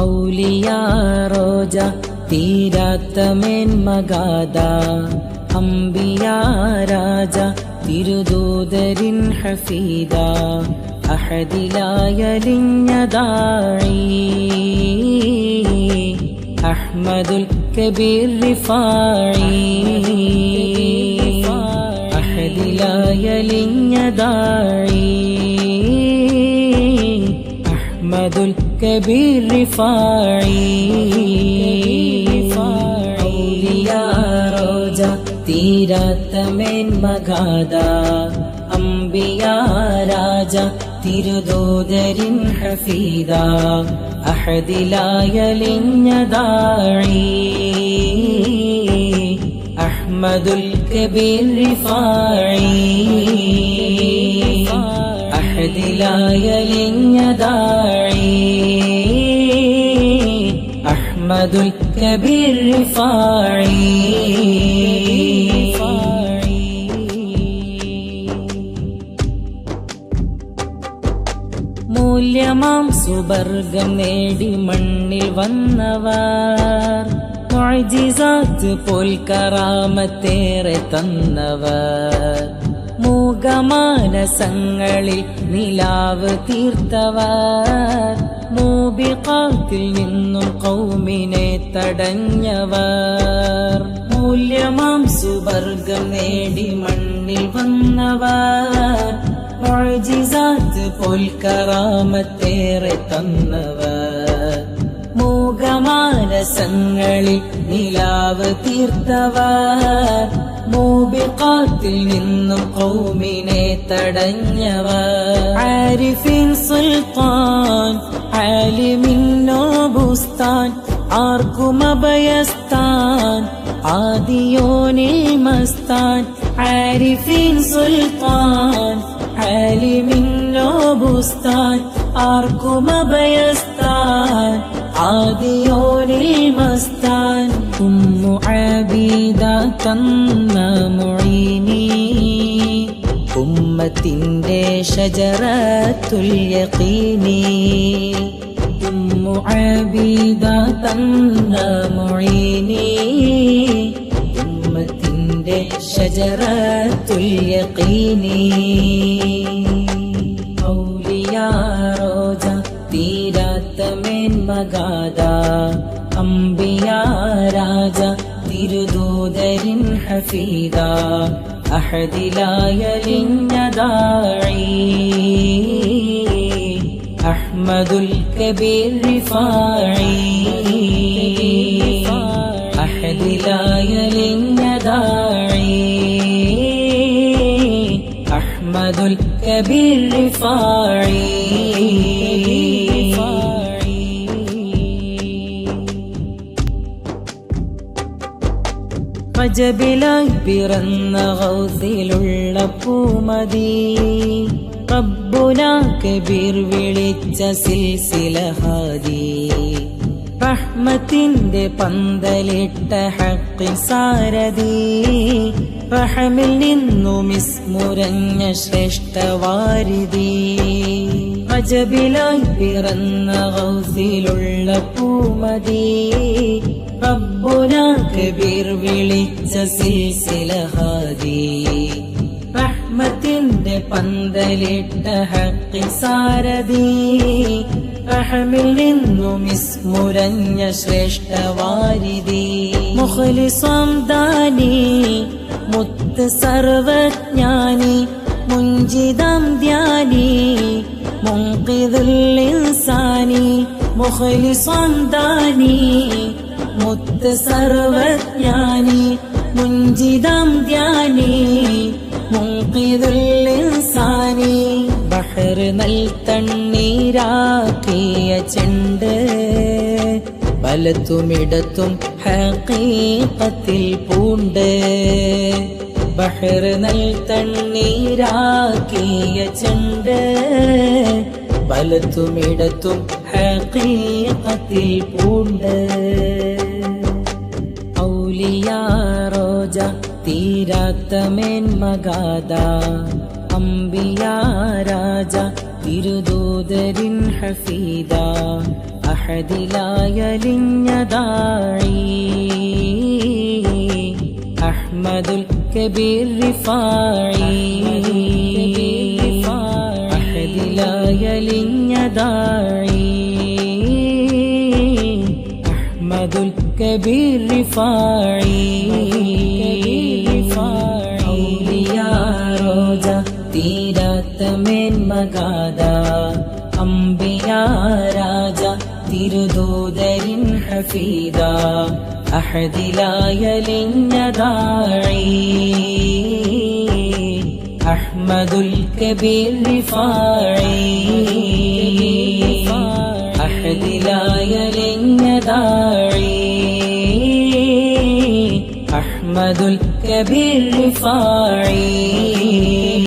ഔലിയാ റോജ തീരാത്ത മേന്മഗാഥ അംബിയാ രാജ തിരുദൂതരിൻ ഹഫീദ അഹദിലായലിഞ്ഞതായി അഹ്മദുൽ കബീർ റിഫായി അഹദിലായലിഞ്ഞതായി അഹ്മദുൽ കബീർ റിഫായി ഔലിയാ റോജ തീരാത്ത മേന്മഗാഥ അംബിയാ രാജ തിരുദൂതരിൻ ഹഫീദ അഹദിലായലിഞ്ഞതായി അഹ്മദുൽ കബീർ റിഫായി അഹദിലായലിഞ്ഞതായി അഹ്മദുൽ കബീർ റിഫായി മൂല്യമാം സുബർഗം നേടി മണ്ണിൽ വന്നവർ മുഅ്ജിസാത്ത് പോൽ കറാമത്തേറെ തന്നവർ മൂകമാനസങ്ങളിൽ നിലാവ് തീർത്തവർ മൂബിഖാത്തിൽ നിന്നും ഖൗമിനെ തടഞ്ഞവർ മൂല്യമാം സുബർഗം നേടി മണ്ണിൽ വന്നവർ മുഅ്ജിസാത്ത് പോൽ കറാമത്തേറെ തന്നവർ മൂകമാനസങ്ങളിൽ നിലാവ് തീർത്തവർ മൂബിഖാത്തിൽ നിന്നും ഖൗമിനെ തടഞ്ഞവർ ആരിഫിൻ സുൽത്താൻ ആലിമിന്നോ ബുസ്താൻ ആർക്കും അഭയസ്ഥാൻ ആദിയോനിൽ മസ്താൻ ആരിഫിൻ സുൽത്താൻ ആലിമിന്നോ ബുസ്താൻ ആർക്കും അഭയസ്ഥാൻ ആദിയോനിൽ മസ്താൻ ഉമ്മു ആബീദ തന്ന മുഈനി ഉമ്മത്തിന്റെ ഷജറത്തുൽ യഖീനി ഉമ്മു ആബീദ തന്ന മുഈനി ഉമ്മത്തിന്റെ ഷജറത്തുൽ യഖീനി ഔലിയാ റോജ തീരാത്ത മേന്മഗാഥ അംബിയാ രാജ തിരുദൂതരിൻ ഹഫീദ അഹദിലായലിഞ്ഞതായി അഹ്മദുൽ കബീർ റിഫായി അഹദിലായലിഞ്ഞതായി അഹ്മദുൽ കബീർ റിഫായി അജബിലായി പിറന്ന ഗൗസിലുള്ള പൂമതി റബ്ബുനാ കബീർ വിളിച്ച സിൽസില ഹാദി റഹ്മത്തിന്റെ പന്തലിട്ട ഹഖ് സാരഥി റഹമിൽ നിന്നും ഇസ്മുരഞ്ഞ ശ്രേഷ്ഠവാരിധി അജബിലായി പിറന്ന ഗൗസിലുള്ള പൂമതി റബ്ബുനാ കബീർ വിളിച്ച സിൽസില ഹാദി റഹ്മത്തിന്റെ പന്തലിട്ട ഹഖ് സാരഥി റഹമിൽ നിന്നും ഇസ്മുരഞ്ഞ ശ്രേഷ്ഠവാരിധി മുഖ്ലിസാം ദാനി മുത്ത് സർവജ്ഞാനി മുഞ്ചിദാം ധ്യാനി മുൻഖിദുൽ ഇൻസാനി മുഖ്ലിസാം ദാനി മുത്ത് സർവജ്ഞാനി മുഞ്ചിദാം ധ്യാനി മുൻഖിദുൽ ഇൻസാനി ബഹർ നൽ തണ്ണീരാക്കിയ ചെണ്ട് വലത്തുമിടത്തും ഹഖീഖത്തിൽ പൂണ്ട് ബഹർ നൽ തണ്ണീരാക്കിയ ചെണ്ട് വലത്തുമിടത്തും ഹഖീഖത്തിൽ പൂണ്ട് ഔലിയാ റോജ തീരാത്ത മേന്മഗാഥ അംബിയാ രാജ തിരുദൂതരിൻ ഹഫീദ അഹദിലായലിഞ്ഞതായി അഹ്മദുൽ കബീർ റിഫായി അഹദിലായലിഞ്ഞതായി അഹ്മദുൽ കബീർ റിഫായി ഔലിയാ റോജ തീരാത്ത മേന്മഗാഥ അംബിയാ രാജ തിരുദൂതരിൻ ഹഫീദ അഹദിലായലിഞ്ഞതായി അഹ്മദുൽ കബീർ റിഫായി അഹദിലായലിഞ്ഞതായി അഹ്മദുൽ കബീർ റിഫായി